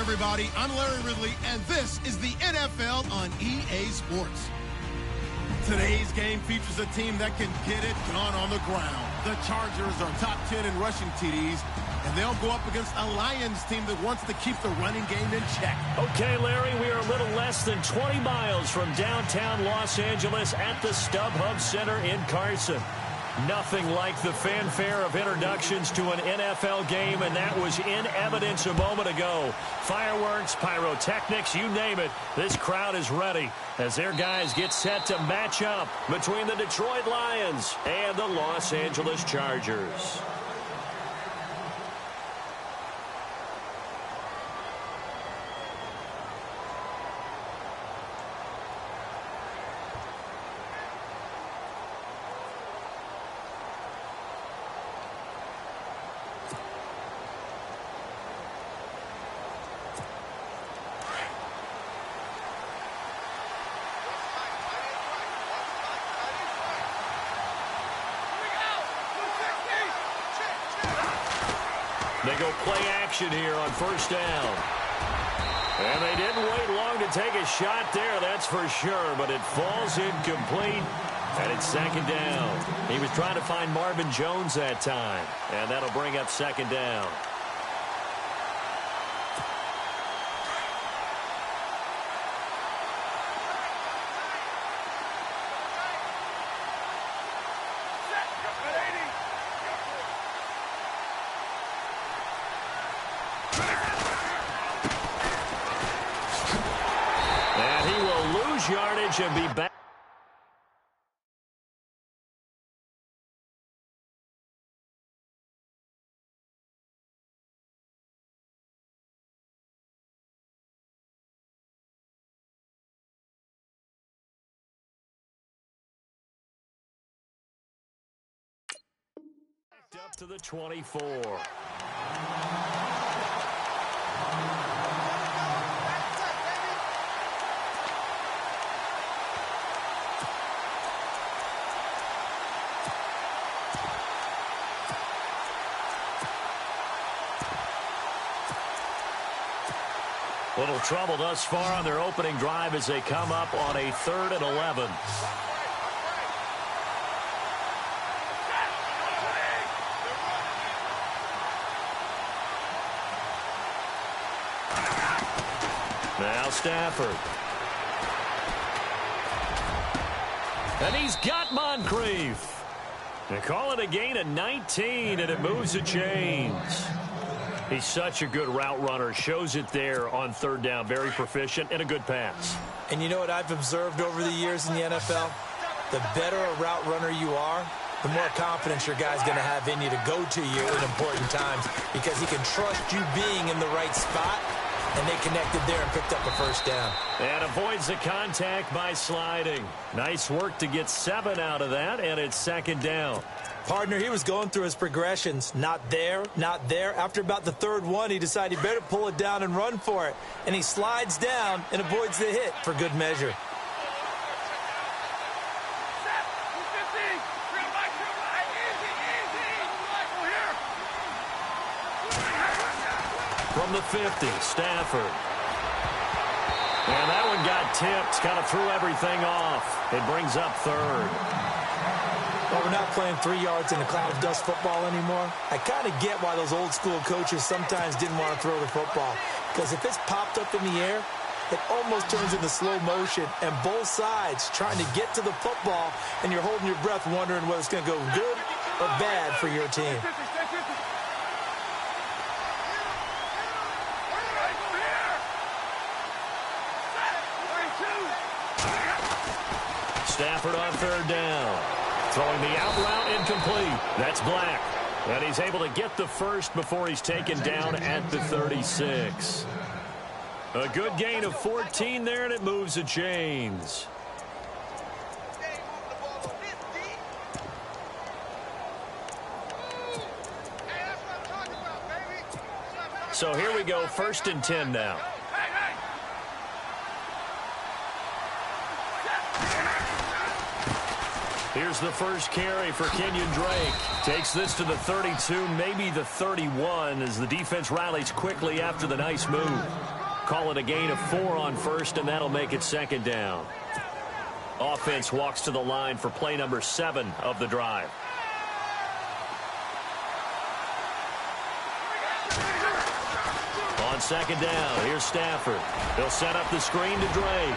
everybody. I'm Larry Ridley, and this is the NFL on EA Sports. Today's game features a team that can get it done on the ground. The Chargers are top 10 in rushing TDs, and they'll go up against a Lions team that wants to keep the running game in check. Okay, Larry, we are a little less than 20 miles from downtown Los Angeles at the StubHub Center in Carson. Nothing like the fanfare of introductions to an NFL game, and that was in evidence a moment ago. Fireworks, pyrotechnics, you name it. This crowd is ready as their guys get set to match up between the Detroit Lions and the Los Angeles Chargers. They go play action here on first down. And they didn't wait long to take a shot there, that's for sure. But it falls incomplete, and it's second down. He was trying to find Marvin Jones that time, and that'll bring up second down. Yardage and be back. Up to the 24. Little trouble thus far on their opening drive as they come up on a 3rd and 11. Now Stafford. And he's got Moncrief. They call it a gain of 19, and it moves the chains. He's such a good route runner. Shows it there on 3rd down. Very proficient and a good pass. And you know what I've observed over the years in the NFL? The better a route runner you are, the more confidence your guy's going to have in you to go to you in important times because he can trust you being in the right spot, and they connected there and picked up a first down. And avoids the contact by sliding. Nice work to get 7 out of that, and it's second down. Partner, he was going through his progressions. Not there, not there. After about the 3rd one, he decided he better pull it down and run for it. And he slides down and avoids the hit for good measure. From the 50, Stafford. And that one got tipped, kind of threw everything off. It brings up 3rd. Well, we're not playing 3 yards in a cloud of dust football anymore. I kind of get why those old school coaches sometimes didn't want to throw the football. Because if it's popped up in the air, it almost turns into slow motion. And both sides trying to get to the football, and you're holding your breath wondering whether it's going to go good or bad for your team. Stafford on 3rd down. Throwing the out route incomplete. That's Black. And he's able to get the first before he's taken down at the 36. A good gain of 14 there, and it moves the chains. So here we go, 1st and 10 now. Here's the first carry for Kenyon Drake. Takes this to the 32, maybe the 31, as the defense rallies quickly after the nice move. Call it a gain of 4 on first, and that'll make it second down. Offense walks to the line for play number 7 of the drive. On second down, here's Stafford. He'll set up the screen to Drake.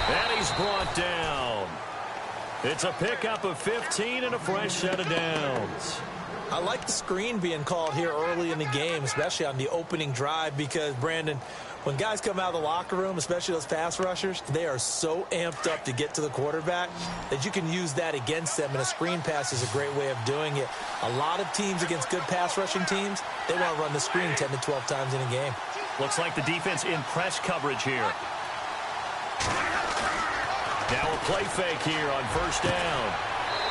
And he's brought down. It's a pickup of 15 and a fresh set of downs. I like the screen being called here early in the game, especially on the opening drive, because, Brandon, when guys come out of the locker room, especially those pass rushers, they are so amped up to get to the quarterback that you can use that against them, and a screen pass is a great way of doing it. A lot of teams against good pass rushing teams, they want to run the screen 10 to 12 times in a game. Looks like the defense in press coverage here. Now a play fake here on first down.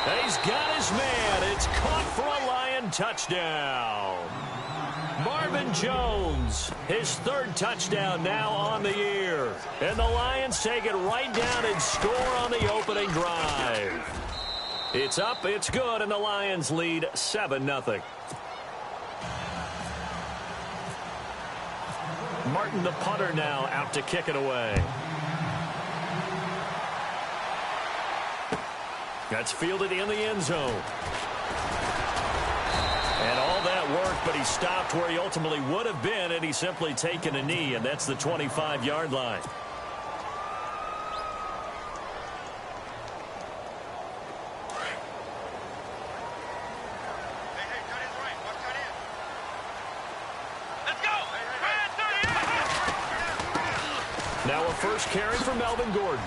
And he's got his man. It's caught for a Lion touchdown. Marvin Jones, his 3rd touchdown now on the year. And the Lions take it right down and score on the opening drive. It's up, it's good, and the Lions lead 7-0. Martin, the punter, now out to kick it away. That's fielded in the end zone. And all that work, but he stopped where he ultimately would have been had he simply taken a knee, and that's the 25-yard line. Now a first carry for Melvin Gordon.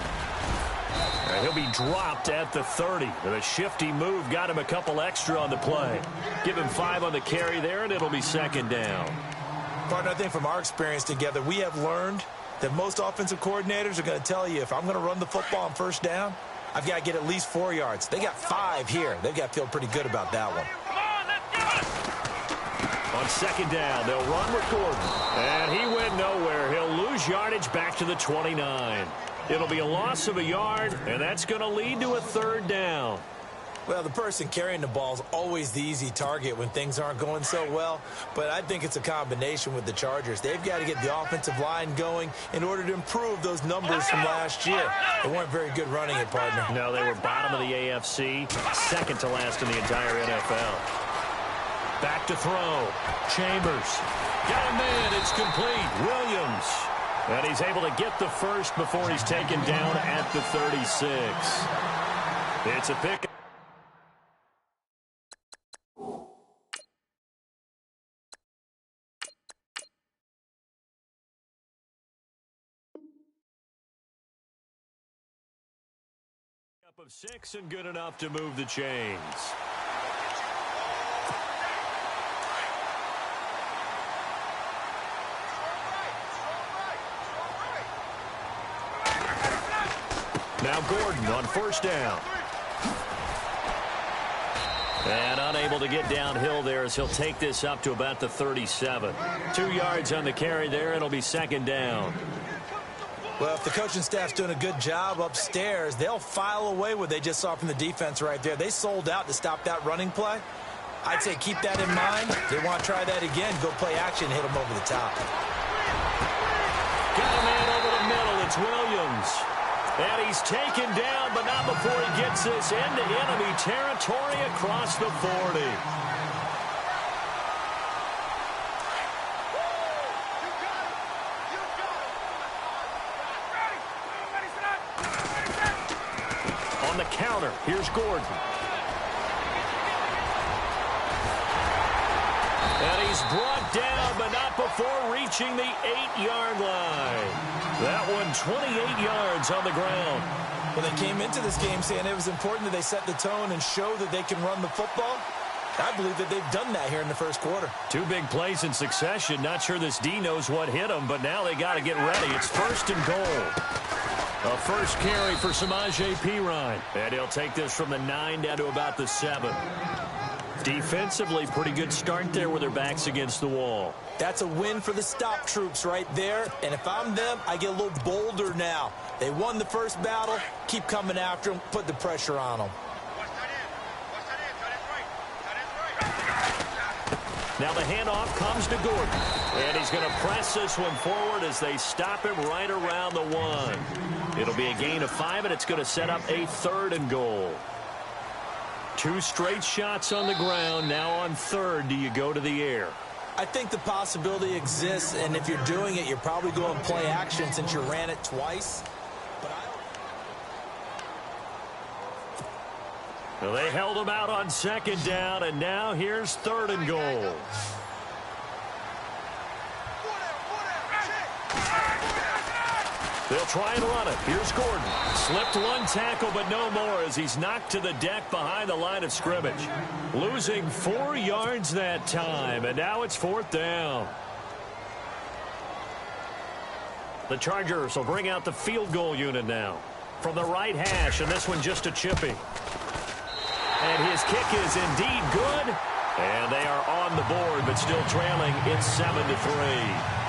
And he'll be dropped at the 30. And a shifty move got him a couple extra on the play. Give him 5 on the carry there, and it'll be second down. Partner, I think from our experience together, we have learned that most offensive coordinators are going to tell you, if I'm going to run the football on first down, I've got to get at least 4 yards. They got 5 here. They've got to feel pretty good about that one. On second down, they'll run with Gordon. And he went nowhere. He'll lose yardage back to the 29. It'll be a loss of a yard, and that's going to lead to a 3rd down. Well, the person carrying the ball is always the easy target when things aren't going so well, but I think it's a combination with the Chargers. They've got to get the offensive line going in order to improve those numbers from last year. They weren't very good running it, partner. No, they were bottom of the AFC, second to last in the entire NFL. Back to throw. Chambers. Got him in. It's complete. Williams. And he's able to get the first before he's taken down at the 36. It's a pick. Up of 6 and good enough to move the chains. Now Gordon on first down. And unable to get downhill there as he'll take this up to about the 37. 2 yards on the carry there. It'll be second down. Well, if the coaching staff's doing a good job upstairs, they'll file away what they just saw from the defense right there. They sold out to stop that running play. I'd say keep that in mind. If they want to try that again, go play action and hit them over the top. Got a man over the middle. It's Williams. And he's taken down, but not before he gets this into enemy territory across the 40. On the counter, here's Gordon. And he's brought down, but not before reaching the 8-yard line. That one 28 yards on the ground. When they came into this game saying it was important that they set the tone and show that they can run the football, I believe that they've done that here in the first quarter. 2 big plays in succession. Not sure this D knows what hit them, but now they got to get ready. It's first and goal. A first carry for Samaje Perine. And he'll take this from the 9 down to about the 7. Defensively, pretty good start there with their backs against the wall. That's a win for the stop troops right there. And if I'm them, I get a little bolder now. They won the first battle. Keep coming after them. Put the pressure on them. Now the handoff comes to Gordon. And he's going to press this one forward as they stop him right around the 1. It'll be a gain of 5, and it's going to set up a 3rd and goal. 2 straight shots on the ground. Now on 3rd, do you go to the air? I think the possibility exists, and if you're doing it, you're probably going play action since you ran it twice. Well, they held him out on 2nd down, and now here's 3rd and goal. They'll try and run it. Here's Gordon. Slipped 1 tackle, but no more as he's knocked to the deck behind the line of scrimmage. Losing 4 yards that time, and now it's 4th down. The Chargers will bring out the field goal unit now. From the right hash, and this one just a chippy. And his kick is indeed good. And they are on the board, but still trailing. It's 7-3.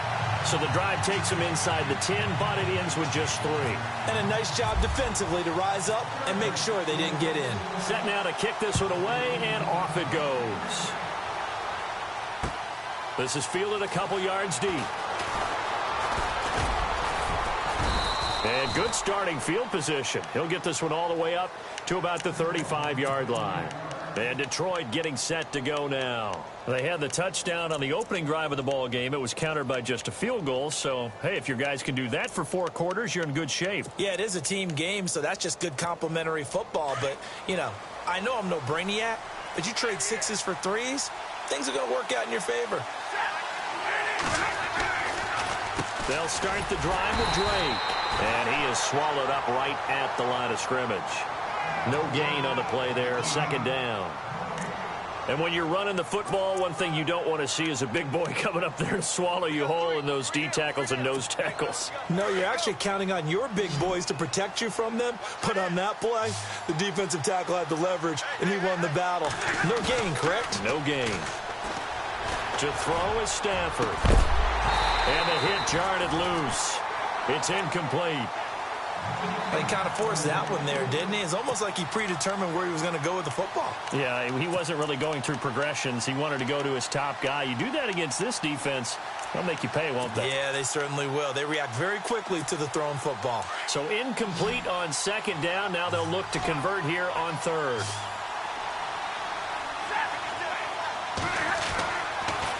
So the drive takes them inside the 10, but it ends with just 3. And a nice job defensively to rise up and make sure they didn't get in. Set now to kick this one away, and off it goes. This is fielded a couple yards deep. And good starting field position. He'll get this one all the way up to about the 35-yard line. And Detroit getting set to go now. They had the touchdown on the opening drive of the ball game. It was countered by just a field goal. So, hey, if your guys can do that for 4 quarters, you're in good shape. Yeah, it is a team game, so that's just good complimentary football. But, you know, I know I'm no brainiac, but you trade 6s for 3s, things are going to work out in your favor. They'll start the drive with Drake. And he is swallowed up right at the line of scrimmage. No gain on the play there, 2nd down. And when you're running the football, one thing you don't want to see is a big boy coming up there to swallow you whole in those D tackles and nose tackles. No, you're actually counting on your big boys to protect you from them. But on that play, the defensive tackle had the leverage, and he won the battle. No gain, correct? No gain. To throw is Stafford. And the hit jarred it loose. It's incomplete. He kind of forced that one there, didn't he? It's almost like he predetermined where he was going to go with the football. Yeah, he wasn't really going through progressions. He wanted to go to his top guy. You do that against this defense, they'll make you pay, won't they? Yeah, they certainly will. They react very quickly to the thrown football. So incomplete on 2nd down. Now they'll look to convert here on 3rd.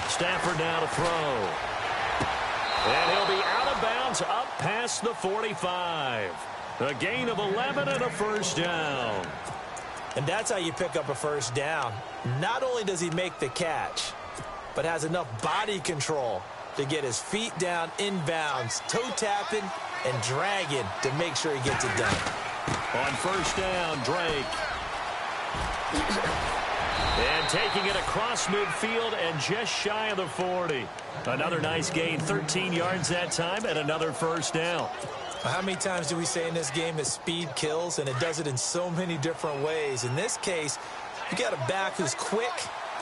Stafford now to throw. And he'll be out of bounds up past the 45. A gain of 11 and a 1st down. And that's how you pick up a 1st down. Not only does he make the catch, but has enough body control to get his feet down inbounds, toe tapping and dragging to make sure he gets it done. On 1st down, Drake. And taking it across midfield and just shy of the 40. Another nice gain, 13 yards that time, and another 1st down. How many times do we say in this game that speed kills, and it does it in so many different ways? In this case, you got a back who's quick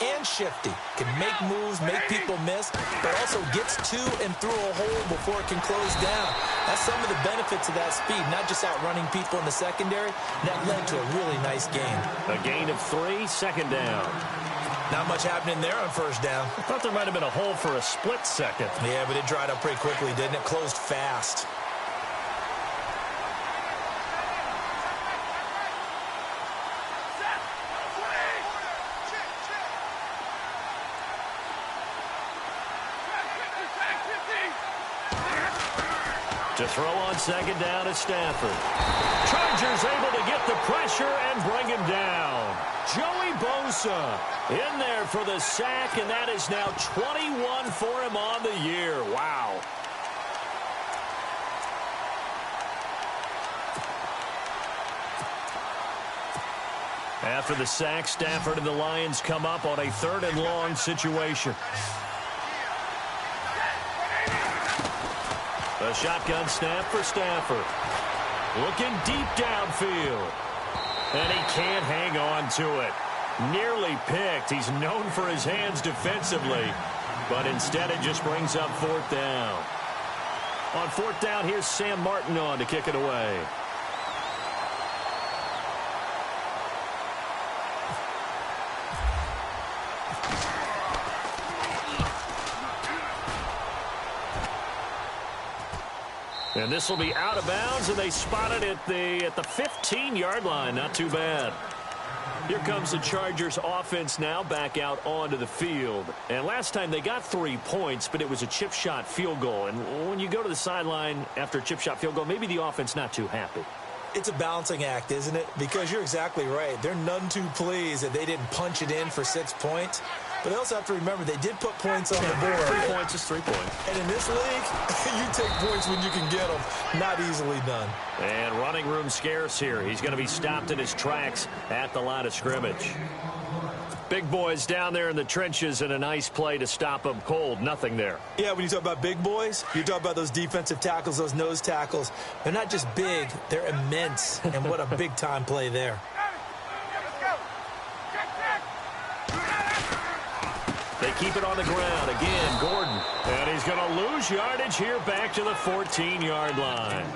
and shifty, can make moves, make people miss, but also gets to and through a hole before it can close down. That's some of the benefits of that speed, not just outrunning people in the secondary. That led to a really nice game. A gain of 3, 2nd down. Not much happening there on 1st down. I thought there might have been a hole for a split second. Yeah, but it dried up pretty quickly, didn't it? Closed fast. To throw on 2nd down is Stafford. Chargers able to get the pressure and bring him down. Joey Bosa in there for the sack, and that is now 21 for him on the year. Wow. After the sack, Stafford and the Lions come up on a 3rd and long situation. A shotgun snap for Stafford. Looking deep downfield. And he can't hang on to it. Nearly picked. He's known for his hands defensively. But instead it just brings up 4th down. On 4th down, here's Sam Martin on to kick it away. And this will be out of bounds, and they spot it at the 15-yard line. Not too bad. Here comes the Chargers offense now back out onto the field. And last time they got 3 points, but it was a chip shot field goal. And when you go to the sideline after a chip shot field goal, maybe the offense not too happy. It's a balancing act, isn't it? Because you're exactly right. They're none too pleased that they didn't punch it in for 6 points. But they also have to remember they did put points on the board. 3 points is 3 points. And in this league, you take points when you can get them. Not easily done. And running room scarce here. He's going to be stopped in his tracks at the line of scrimmage. Big boys down there in the trenches, and a nice play to stop them cold. Nothing there. Yeah, when you talk about big boys, you talk about those defensive tackles, those nose tackles. They're not just big, they're immense. And what a big-time play there. They keep it on the ground. Again, Gordon. And he's going to lose yardage here back to the 14-yard line.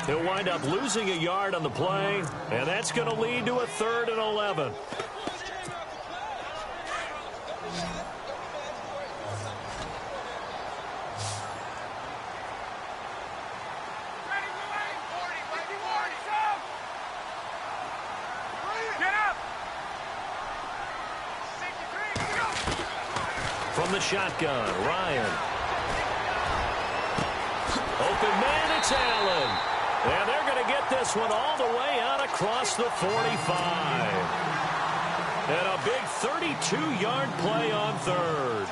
He'll wind up losing a yard on the play, and that's going to lead to a 3rd and 11. From the shotgun, Ryan. Open man, it's Allen. And they're going to get this one all the way out across the 45. And a big 32-yard play on 3rd.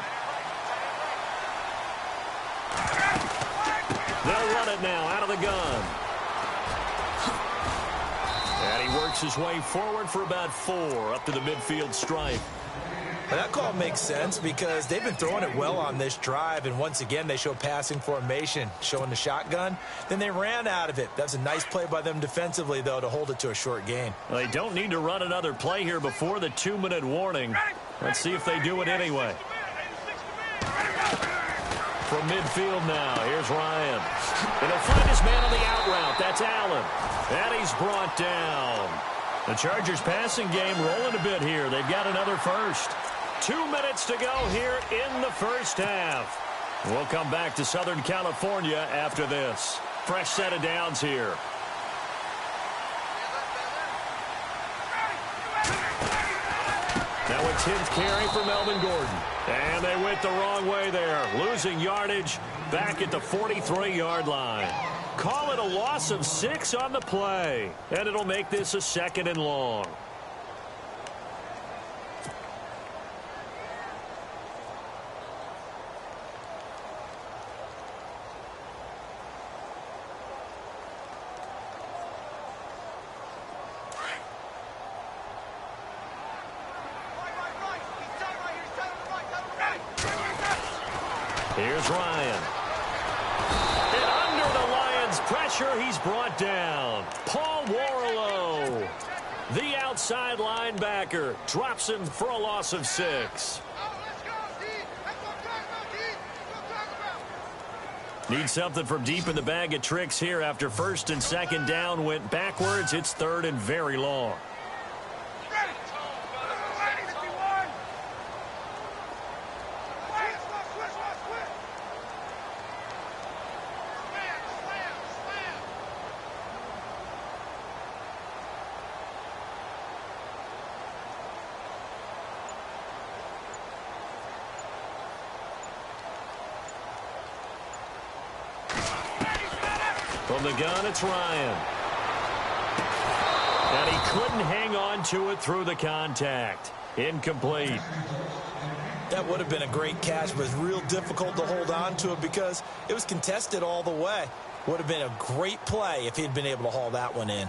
They'll run it now out of the gun. And he works his way forward for about 4 up to the midfield stripe. Well, that call makes sense because they've been throwing it well on this drive, and once again they show passing formation, showing the shotgun. Then they ran out of it. That's a nice play by them defensively, though, to hold it to a short gain. Well, they don't need to run another play here before the 2-minute warning. Let's see if they do it anyway. From midfield now, here's Ryan. And he'll find his man on the out route. That's Allen. And he's brought down. The Chargers passing game rolling a bit here. They've got another first. 2 minutes to go here in the first half. We'll come back to Southern California after this. Fresh set of downs here. Now a 10th carry for Melvin Gordon. And they went the wrong way there. Losing yardage back at the 43-yard line. Call it a loss of 6 on the play. And it'll make this a 2nd and long. Here's Ryan. And under the Lions' pressure, he's brought down. Paul Warlow, the outside linebacker, drops him for a loss of 6. Need something from deep in the bag of tricks here after 1st and 2nd down went backwards. It's 3rd and very long. From the gun, it's Ryan. And he couldn't hang on to it through the contact. Incomplete. That would have been a great catch, but it's real difficult to hold on to it because it was contested all the way. Would have been a great play if he'd been able to haul that one in.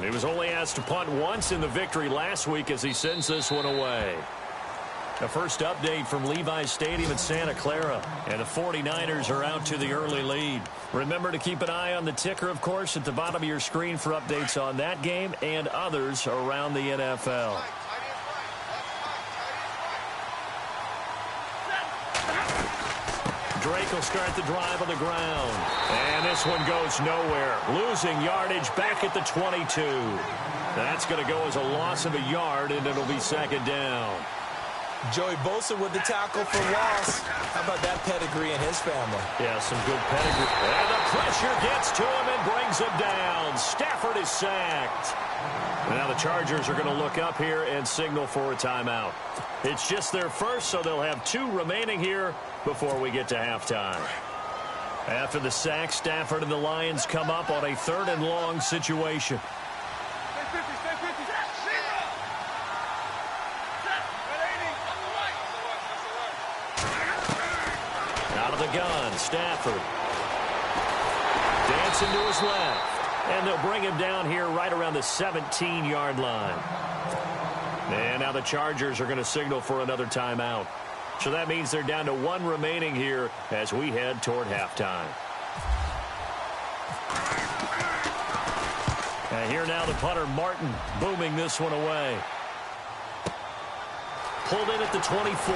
He was only asked to punt once in the victory last week as he sends this one away. The first update from Levi's Stadium in Santa Clara. And the 49ers are out to the early lead. Remember to keep an eye on the ticker, of course, at the bottom of your screen for updates on that game and others around the NFL. Drake will start the drive on the ground. And this one goes nowhere. Losing yardage back at the 22. That's going to go as a loss of a yard, and it'll be second down. Joey Bosa with the tackle for loss. How about that pedigree in his family? Yeah, some good pedigree. And the pressure gets to him and brings him down. Stafford is sacked. Now the Chargers are going to look up here and signal for a timeout. It's just their first, so they'll have 2 remaining here before we get to halftime. After the sack, Stafford and the Lions come up on a 3rd and long situation. Out of the gun, Stafford. Dancing to his left. And they'll bring him down here right around the 17-yard line. And now the Chargers are going to signal for another timeout. So that means they're down to 1 remaining here as we head toward halftime. And here now the punter, Martin, booming this one away. Pulled in at the 24.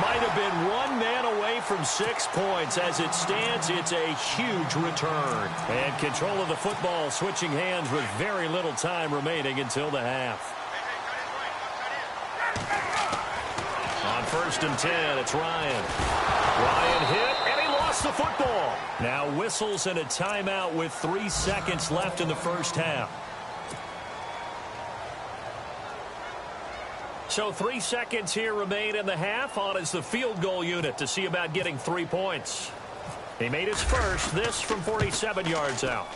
Might have been 1 man away from 6 points. As it stands, it's a huge return. And control of the football switching hands with very little time remaining until the half. On 1st and 10, it's Ryan. Ryan hit, and he lost the football. Now whistles and a timeout with 3 seconds left in the first half. So 3 seconds here remain in the half. On is the field goal unit to see about getting 3 points. He made his first, this from 47 yards out.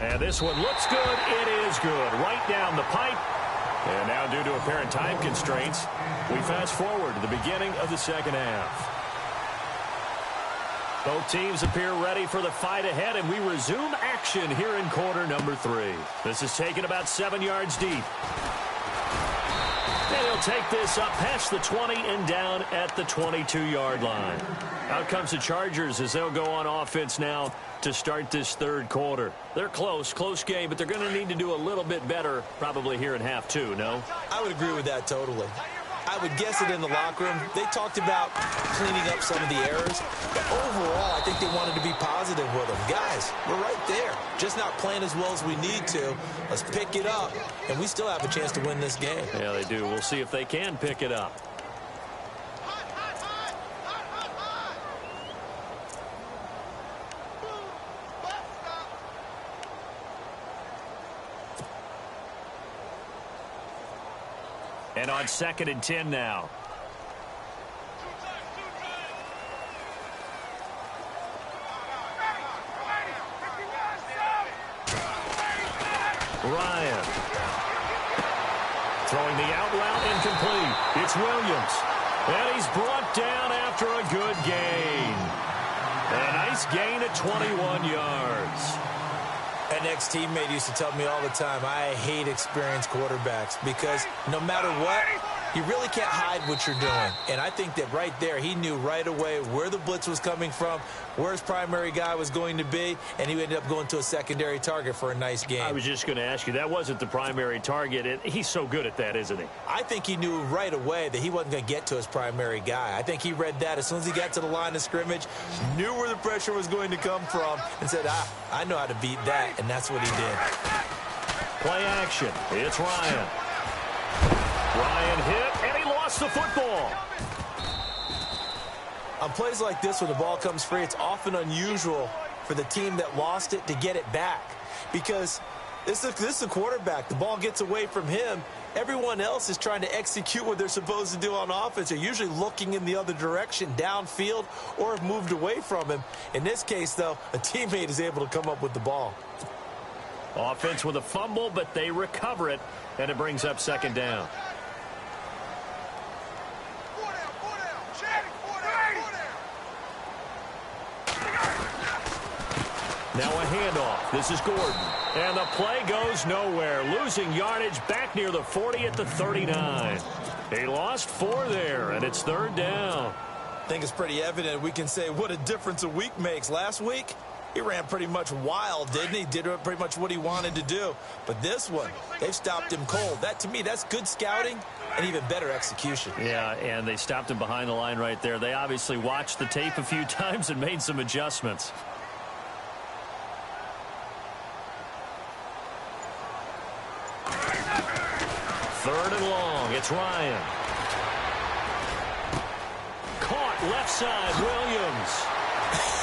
And this one looks good. It is good. Right down the pipe. And now due to apparent time constraints, we fast forward to the beginning of the second half. Both teams appear ready for the fight ahead, and we resume action here in quarter number 3. This is taken about 7 yards deep. And he'll take this up past the 20 and down at the 22-yard line. Out comes the Chargers as they'll go on offense now to start this 3rd quarter. They're close game, but they're going to need to do a little bit better probably here in half 2, no? I would agree with that totally. I would guess it in the locker room. They talked about cleaning up some of the errors, but overall, I think they wanted to be positive with them. Guys, we're right there. Just not playing as well as we need to. Let's pick it up, and we still have a chance to win this game. Yeah, they do. We'll see if they can pick it up. And on 2nd and 10 now. Ryan. Throwing the out route incomplete. It's Williams. And he's brought down after a good gain. A nice gain at 21 yards. An ex-teammate used to tell me all the time, I hate experienced quarterbacks because no matter what, you really can't hide what you're doing. And I think that right there, he knew right away where the blitz was coming from, where his primary guy was going to be, and he ended up going to a secondary target for a nice game. I was just going to ask you, that wasn't the primary target. And he's so good at that, isn't he? I think he knew right away that he wasn't going to get to his primary guy. I think he read that as soon as he got to the line of scrimmage, knew where the pressure was going to come from, and said, I know how to beat that, and that's what he did. Play action. It's Ryan. Ryan hit, and he lost the football. On plays like this, when the ball comes free, it's often unusual for the team that lost it to get it back. Because this is a quarterback. The ball gets away from him. Everyone else is trying to execute what they're supposed to do on offense. They're usually looking in the other direction, downfield, or have moved away from him. In this case, though, a teammate is able to come up with the ball. Offense with a fumble, but they recover it, and it brings up 2nd down. Now a handoff. This is Gordon. And the play goes nowhere. Losing yardage back near the 40 at the 39. He lost 4 there, and it's 3rd down. I think it's pretty evident we can say what a difference a week makes. Last week, He ran pretty much wild, didn't he? Did pretty much what he wanted to do. But this one, they've stopped him cold. That, to me, that's good scouting and even better execution. Yeah, and they stopped him behind the line right there. They obviously watched the tape a few times and made some adjustments. Third and long. It's Ryan. Caught left side. Williams.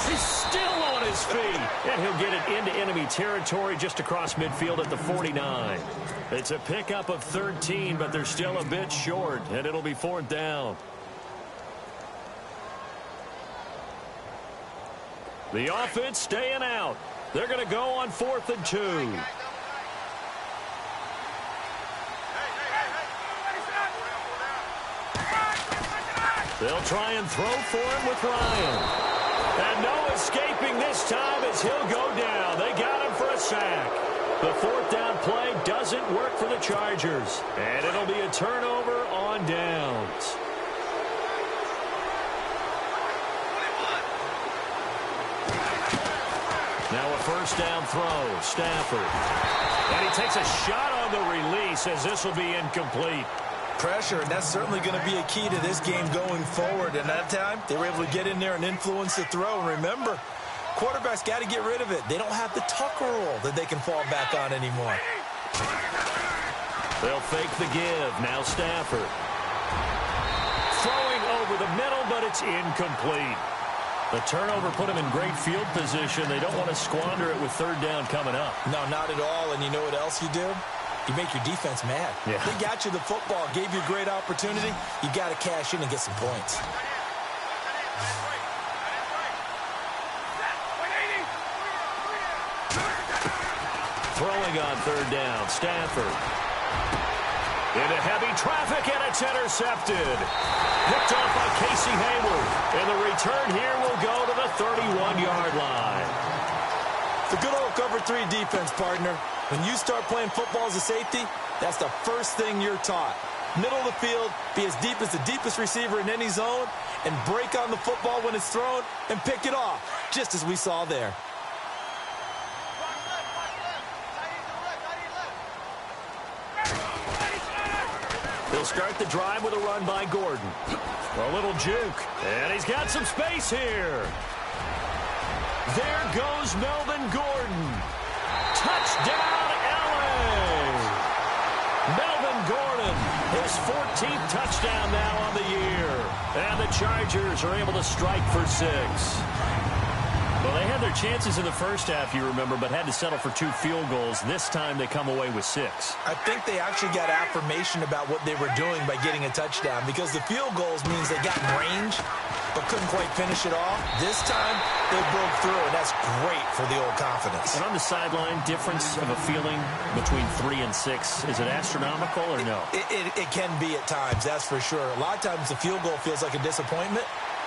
He's still on his feet. And he'll get it into enemy territory just across midfield at the 49. It's a pickup of 13, but they're still a bit short, and it'll be fourth down. The offense staying out. They're going to go on 4th and 2. They'll try and throw for him with Ryan. And no escaping this time as he'll go down. They got him for a sack. The fourth down play doesn't work for the Chargers. And it'll be a turnover on downs. Now a first down throw. Stafford. And he takes a shot on the release as this will be incomplete. Pressure, and that's certainly going to be a key to this game going forward. And that time, they were able to get in there and influence the throw. And remember, quarterbacks got to get rid of it. They don't have the Tucker rule that they can fall back on anymore. They'll fake the give. Now Stafford. Throwing over the middle, but it's incomplete. The turnover put them in great field position. They don't want to squander it with third down coming up. No, not at all. And you know what else you do? You make your defense mad. Yeah. They got you the football, gave you a great opportunity. You got to cash in and get some points. Throwing on third down, Stafford. Into heavy traffic, and it's intercepted. Picked off by Casey Hayward. And the return here will go to the 31-yard line. The good old cover 3 defense, partner. When you start playing football as a safety, that's the first thing you're taught. Middle of the field, be as deep as the deepest receiver in any zone, and break on the football when it's thrown and pick it off, just as we saw there. They'll start the drive with a run by Gordon. A little juke, and he's got some space here. There goes Melvin Gordon. Touchdown, LA! Melvin Gordon, his 14th touchdown now on the year. And the Chargers are able to strike for 6. Well, they had their chances in the first half, you remember, but had to settle for 2 field goals. This time they come away with 6. I think they actually got affirmation about what they were doing by getting a touchdown, because the field goals means they got in range but couldn't quite finish it off. This time, they broke through, and that's great for the old confidence. And on the sideline, difference of a feeling between 3 and 6, is it astronomical or no? It can be at times, that's for sure. A lot of times the field goal feels like a disappointment.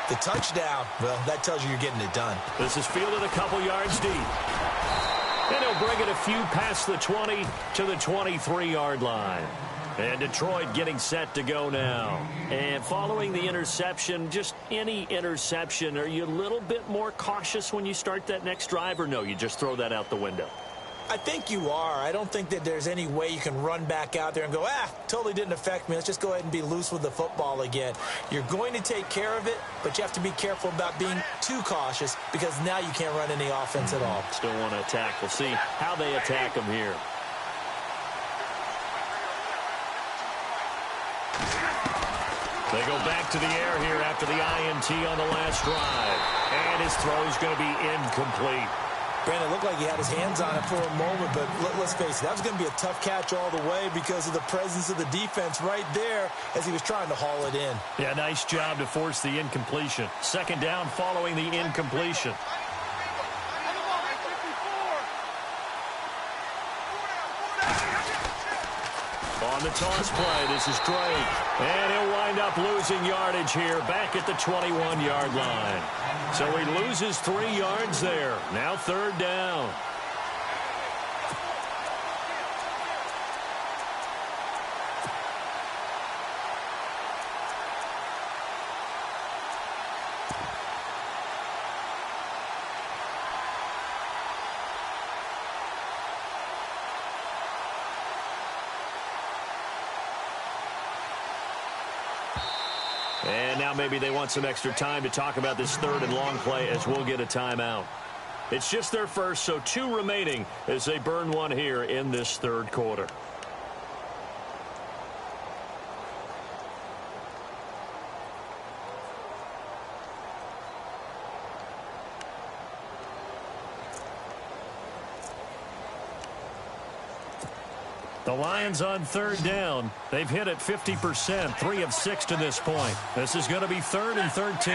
The touchdown, well, that tells you you're getting it done. This is fielded a couple yards deep. And he'll bring it a few past the 20 to the 23-yard line. And Detroit getting set to go now. And following the interception, just any interception, are you a little bit more cautious when you start that next drive, or no, you just throw that out the window? I think you are. I don't think that there's any way you can run back out there and go, totally didn't affect me. Let's just go ahead and be loose with the football again. You're going to take care of it, but you have to be careful about being too cautious, because now you can't run any offense at all. Still want to attack. We'll see how they attack them here. They go back to the air here after the INT on the last drive. And his throw is going to be incomplete. Brandon, it looked like he had his hands on it for a moment, but let's face it, that was going to be a tough catch all the way because of the presence of the defense right there as he was trying to haul it in. Yeah, nice job to force the incompletion. Second down following the incompletion. On the toss play, this is Drake. And he'll wind up losing yardage here back at the 21-yard line. So he loses 3 yards there. Now third down. now maybe they want some extra time to talk about this third and long play as we'll get a timeout. It's just their first, so 2 remaining as they burn one here in this third quarter. The Lions on third down. They've hit it 50%, 3 of 6 to this point. This is going to be 3rd and 13.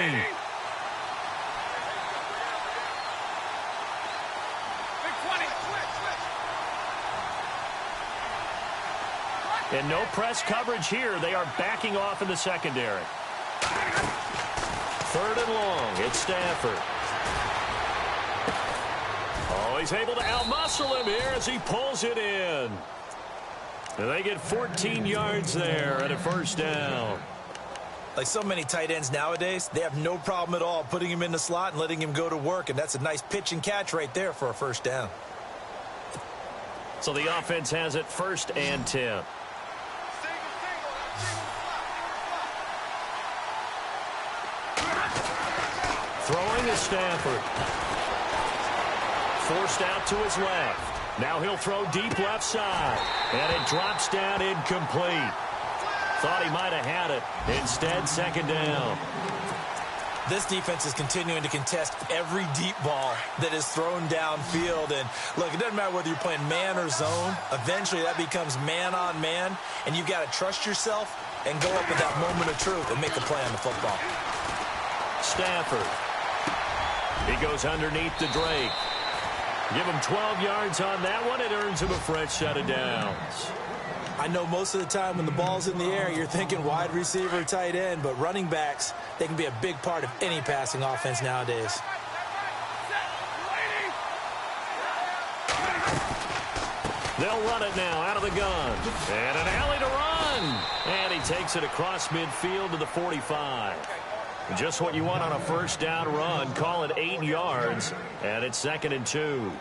And no press coverage here. They are backing off in the secondary. 3rd and long. It's Stafford. Oh, he's able to outmuscle him here as he pulls it in. And they get 14 yards there at a first down. Like so many tight ends nowadays, they have no problem at all putting him in the slot and letting him go to work. And that's a nice pitch and catch right there for a first down. So the offense has it 1st and 10. Throwing is Stafford. Forced out to his left. Now he'll throw deep left side. And it drops down incomplete. Thought he might have had it. Instead, 2nd down. This defense is continuing to contest every deep ball that is thrown downfield. And look, it doesn't matter whether you're playing man or zone. Eventually, that becomes man on man. And you've got to trust yourself and go up at that moment of truth and make a play on the football. Stafford. He goes underneath to Drake. Give him 12 yards on that one. It earns him a fresh set of downs. I know most of the time when the ball's in the air, you're thinking wide receiver, tight end, but running backs, they can be a big part of any passing offense nowadays. They'll run it now out of the gun. And an alley to run. And he takes it across midfield to the 45. Just what you want on a first down run. Call it 8 yards. And it's 2nd and 2.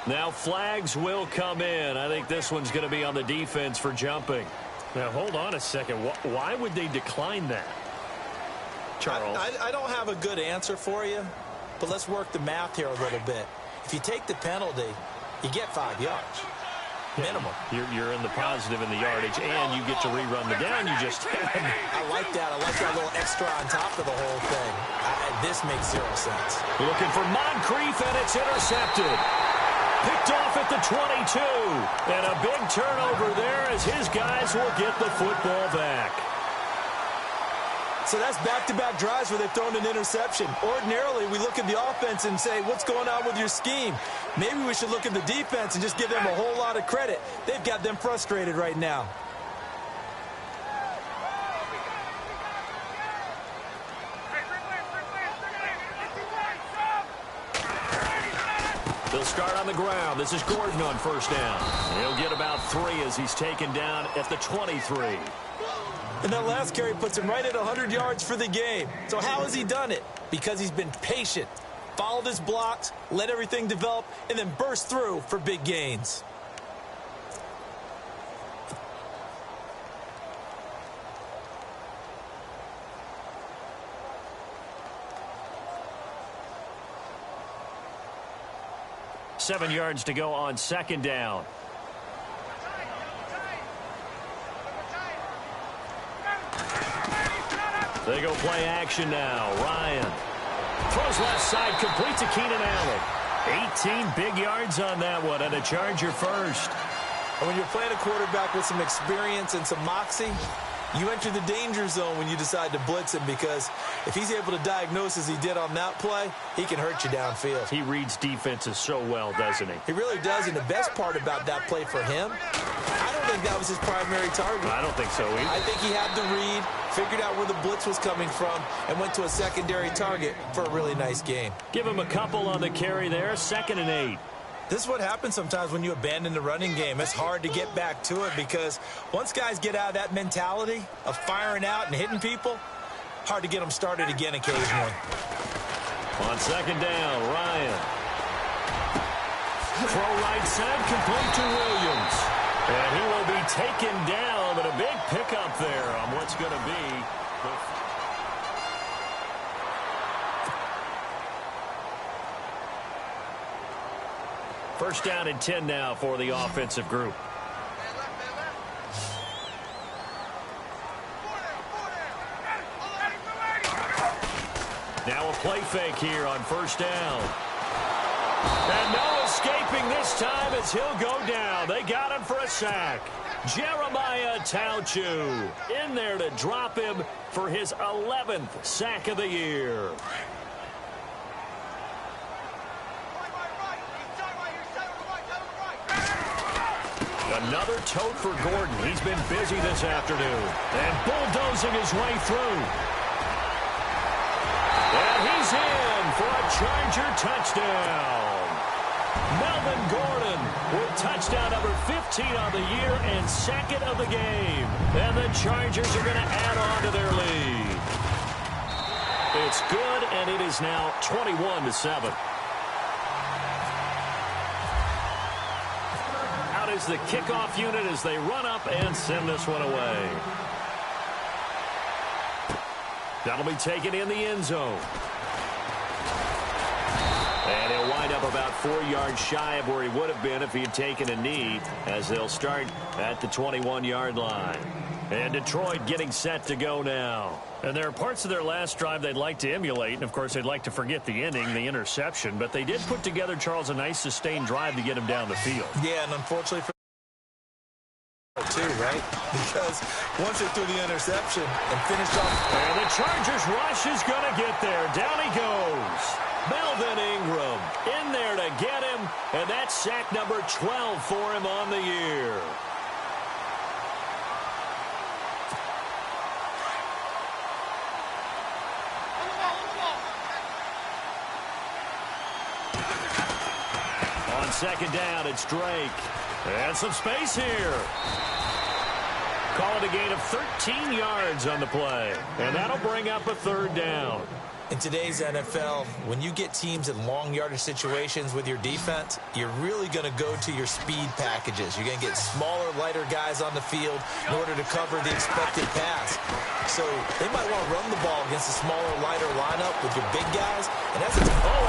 Now flags will come in. I think this one's going to be on the defense for jumping. Now hold on a second. Why would they decline that? Charles? I don't have a good answer for you. But let's work the math here a little bit. If you take the penalty, you get 5 yards. Minimum. You're in the positive in the yardage, and you get to rerun the down you just had. I like that. I like that little extra on top of the whole thing. This makes 0 sense. Looking for Moncrief, and it's intercepted. Picked off at the 22. And a big turnover there as his guys will get the football back. So that's back-to-back drives where they've thrown an interception. Ordinarily, we look at the offense and say, what's going on with your scheme? Maybe we should look at the defense and just give them a whole lot of credit. They've got them frustrated right now. They'll start on the ground. This is Gordon on first down. He'll get about 3 as he's taken down at the 23. And that last carry puts him right at 100 yards for the game. So how has he done it? Because he's been patient, followed his blocks, let everything develop, and then burst through for big gains. Seven yards to go on 2nd down. They go play action now. Ryan throws left side, complete to Keenan Allen. 18 big yards on that one, and a Charger first. And when you're playing a quarterback with some experience and some moxie, you enter the danger zone when you decide to blitz him, because if he's able to diagnose as he did on that play, he can hurt you downfield. He reads defenses so well, doesn't he? He really does, and the best part about that play for him, I don't think that was his primary target. I don't think so either. I think he had the read, figured out where the blitz was coming from, and went to a secondary target for a really nice game. Give him a couple on the carry there, 2nd and 8. This is what happens sometimes when you abandon the running game. It's hard to get back to it, because once guys get out of that mentality of firing out and hitting people, hard to get them started again occasionally. On second down, Ryan. Throw right side, complete to Williams. And he will be taken down, but a big pickup there on what's going to be the... First down and 10 now for the offensive group. Now a play fake here on first down. And no escaping this time as he'll go down. They got him for a sack. Jeremiah Tauchu in there to drop him for his 11th sack of the year. Another tote for Gordon. He's been busy this afternoon. And bulldozing his way through. And he's in for a Charger touchdown. Melvin Gordon with touchdown number 15 on the year and second of the game. And the Chargers are going to add on to their lead. It's good, and it is now 21-7. Out is the kickoff unit as they run up and send this one away. That'll be taken in the end zone. And he'll wind up about 4 yards shy of where he would have been if he had taken a knee, as they'll start at the 21-yard line. And Detroit getting set to go now. And there are parts of their last drive they'd like to emulate, and of course they'd like to forget the ending, the interception, but they did put together, Charles, a nice sustained drive to get him down the field. Yeah, and unfortunately for too, right? Because once they threw the interception and finished off. And the Chargers rush is going to get there. Down he goes. Melvin Ingram in there to get him, and that's sack number 12 for him on the year. On second down, it's Drake. And some space here. Call it a gain of 13 yards on the play. And that'll bring up a third down. In today's NFL, when you get teams in long yardage situations with your defense, you're really going to go to your speed packages. You're going to get smaller, lighter guys on the field in order to cover the expected pass. So they might want to run the ball against a smaller, lighter lineup with your big guys. And that's a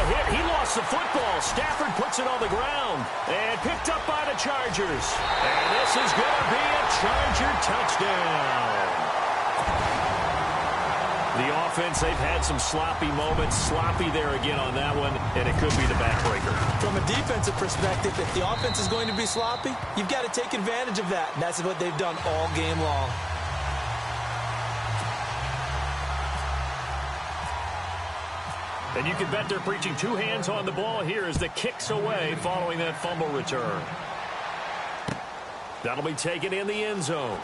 hit. He lost the football. Stafford puts it on the ground and picked up by the Chargers. And this is going to be a Charger touchdown. The offense, they've had some sloppy moments. Sloppy there again on that one, and it could be the backbreaker. From a defensive perspective, if the offense is going to be sloppy, you've got to take advantage of that, and that's what they've done all game long. And you can bet they're preaching two hands on the ball here as the kick's away following that fumble return. That'll be taken in the end zone.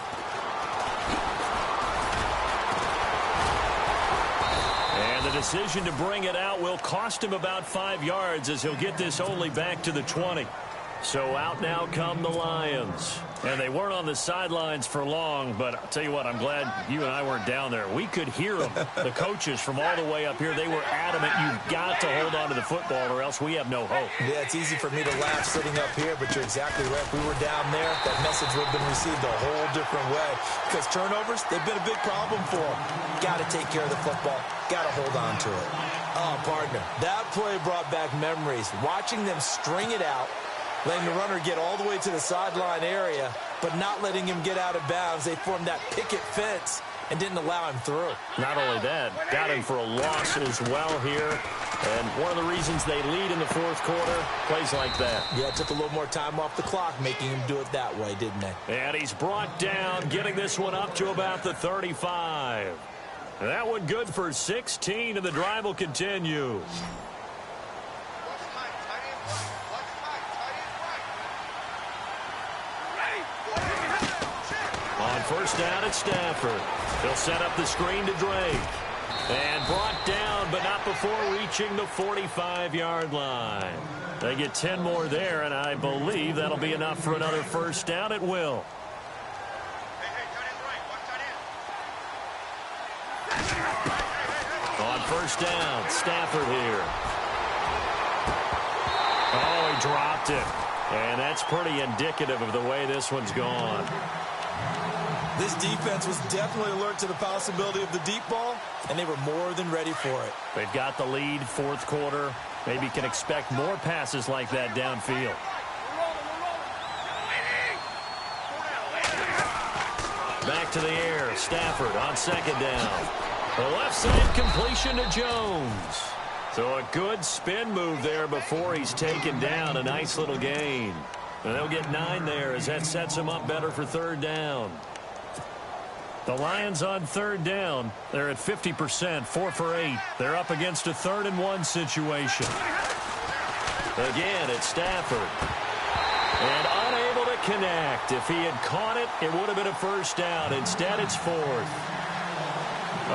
And the decision to bring it out will cost him about 5 yards as he'll get this only back to the 20. So out now come the Lions. And they weren't on the sidelines for long, but I'll tell you what, I'm glad you and I weren't down there. We could hear them, the coaches from all the way up here. They were adamant, you've got to hold on to the football or else we have no hope. Yeah, it's easy for me to laugh sitting up here, but you're exactly right. If we were down there, that message would have been received a whole different way. Because turnovers, they've been a big problem for them. Got to take care of the football. Got to hold on to it. Oh, partner, that play brought back memories. Watching them string it out, letting the runner get all the way to the sideline area, but not letting him get out of bounds. They formed that picket fence and didn't allow him through. Not only that, got him for a loss as well here. And one of the reasons they lead in the fourth quarter, plays like that. Yeah, it took a little more time off the clock, making him do it that way, didn't it? And he's brought down, getting this one up to about the 35. That one good for 16, and the drive will continue. On first down, it's Stafford. He'll set up the screen to Drake. And brought down, but not before reaching the 45-yard line. They get 10 more there, and I believe that'll be enough for another first down. It will. On first down. Stafford here. Oh, he dropped it. And that's pretty indicative of the way this one's gone. This defense was definitely alert to the possibility of the deep ball, and they were more than ready for it. They've got the lead, fourth quarter. Maybe can expect more passes like that downfield. Back to the air. Stafford on second down. The left side completion to Jones. So a good spin move there before he's taken down. A nice little gain. And they'll get 9 there as that sets him up better for third down. The Lions on third down. They're at 50%, 4 for 8. They're up against a 3rd and 1 situation. Again, it's Stafford. And unable to connect. If he had caught it, it would have been a first down. Instead, it's 4th.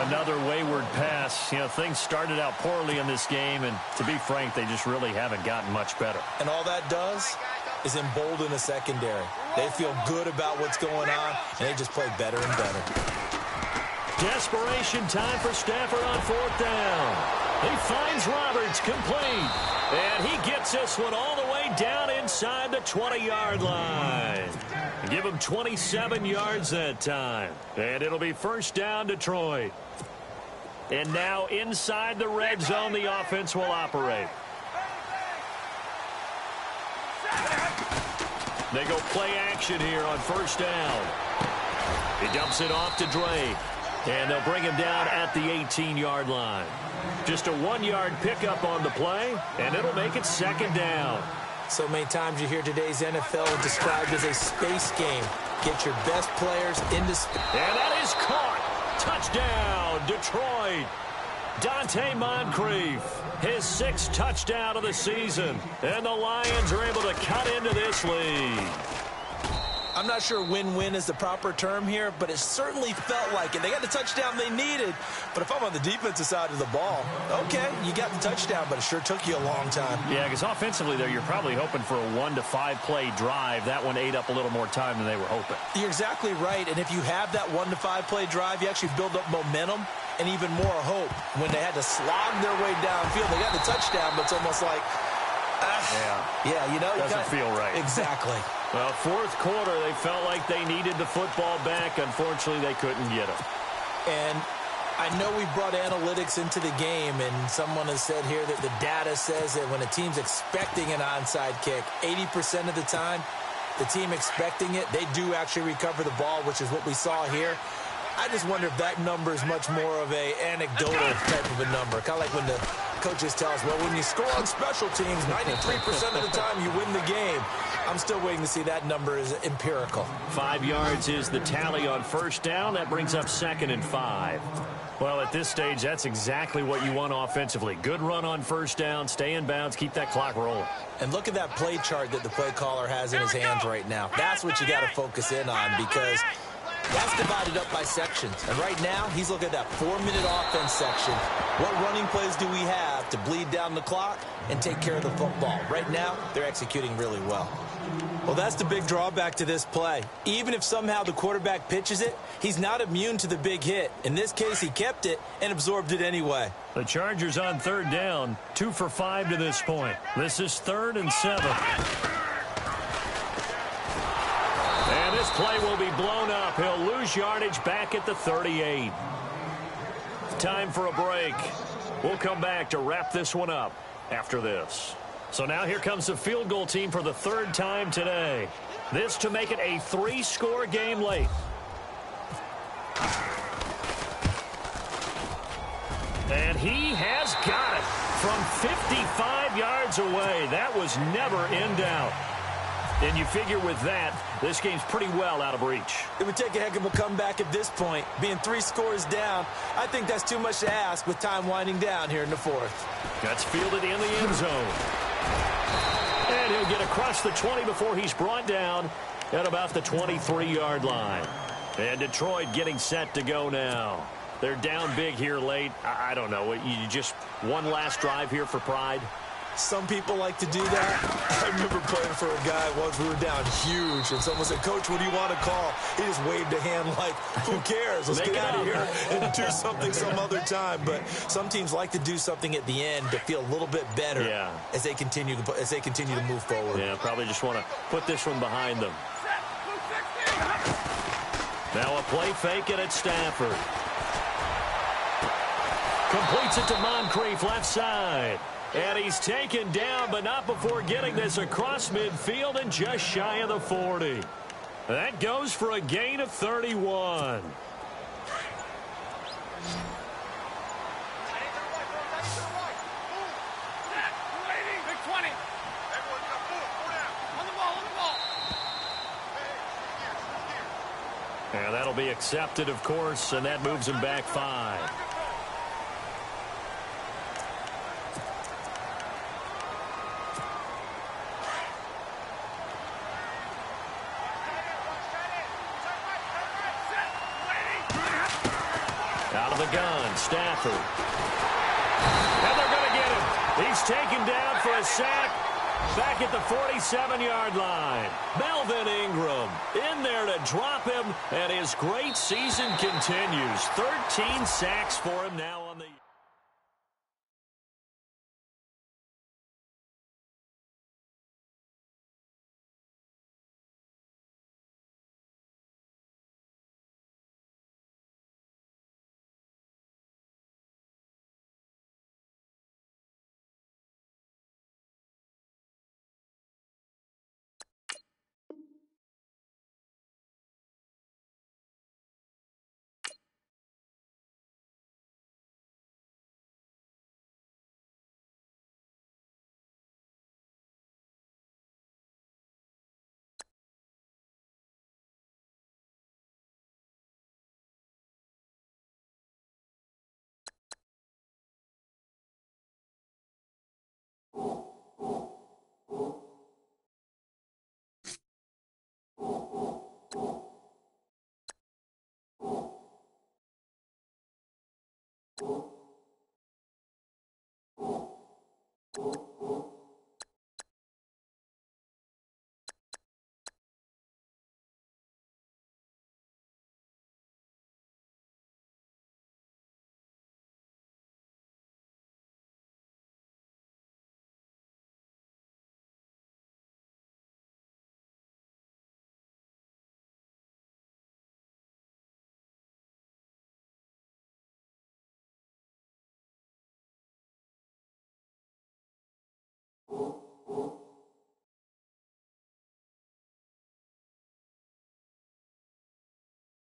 Another wayward pass. You know, things started out poorly in this game, and to be frank, they just really haven't gotten much better. And all that does is embolden the secondary. They feel good about what's going on, and they just play better and better. Desperation time for Stafford on 4th down. He finds Roberts complete. And he gets this one all the way down inside the 20-yard line. Give him 27 yards that time. And it'll be first down, Detroit. And now inside the red zone, the offense will operate. They go play action here on first down. He dumps it off to Dre. And they'll bring him down at the 18-yard line. Just a 1-yard pickup on the play, and it'll make it second down. So many times you hear today's NFL described as a space game. Get your best players into space. And that is caught. Touchdown, Detroit. Dante Moncrief, his 6th touchdown of the season. And the Lions are able to cut into this lead. I'm not sure win-win is the proper term here, but it certainly felt like it. They got the touchdown they needed, but if I'm on the defensive side of the ball, okay, you got the touchdown, but it sure took you a long time. Yeah, because offensively, there, you're probably hoping for a 1 to 5 play drive. That one ate up a little more time than they were hoping. You're exactly right, and if you have that 1 to 5 play drive, you actually build up momentum and even more hope. When they had to slog their way downfield, they got the touchdown, but it's almost like, yeah, you know, doesn't feel right. Exactly. Well, fourth quarter, they felt like they needed the football back. Unfortunately, they couldn't get it. And I know we brought analytics into the game, and someone has said here that the data says that when a team's expecting an onside kick, 80% of the time, the team expecting it, they do actually recover the ball, which is what we saw here. I just wonder if that number is much more of a anecdotal type of a number. Kind of like when the coaches tell us, well, when you score on special teams, 93% of the time you win the game. I'm still waiting to see that number is empirical. 5 yards is the tally on first down. That brings up 2nd and 5. Well, at this stage, that's exactly what you want offensively. Good run on first down, stay in bounds, keep that clock rolling. And look at that play chart that the play caller has in his hands right now. That's what you got to focus in on, because that's divided up by sections. And right now, he's looking at that 4-minute offense section. What running plays do we have to bleed down the clock and take care of the football? Right now, they're executing really well. Well, that's the big drawback to this play. Even if somehow the quarterback pitches it, he's not immune to the big hit. In this case, he kept it and absorbed it anyway. The Chargers on third down, 2 for 5 to this point. This is 3rd and 7. And this play will be blown up. He'll lose yardage back at the 38. Time for a break. We'll come back to wrap this one up after this. So now here comes the field goal team for the 3rd time today. This to make it a 3-score game late. And he has got it from 55 yards away. That was never in doubt. And you figure with that, this game's pretty well out of reach. It would take a heck of a comeback at this point. Being 3 scores down, I think that's too much to ask with time winding down here in the 4th. That's fielded in the end zone. And he'll get across the 20 before he's brought down at about the 23-yard line. And Detroit getting set to go now. They're down big here late. I don't know. You just one last drive here for pride? Some people like to do that. I remember playing for a guy once. We were down huge, and someone said, "Coach, what do you want to call?" He just waved a hand like, "Who cares? Let's get out of here and do something some other time." But some teams like to do something at the end to feel a little bit better as they continue to move forward. Yeah, probably just want to put this one behind them. Now a play fake it at Stafford. Completes it to Moncrief, left side. And he's taken down, but not before getting this across midfield and just shy of the 40. That goes for a gain of 31. And that'll be accepted, of course, and that moves him back 5. Out of the gun, Stafford. And they're going to get him. He's taken down for a sack back at the 47-yard line. Melvin Ingram in there to drop him, and his great season continues. 13 sacks for him now on the... you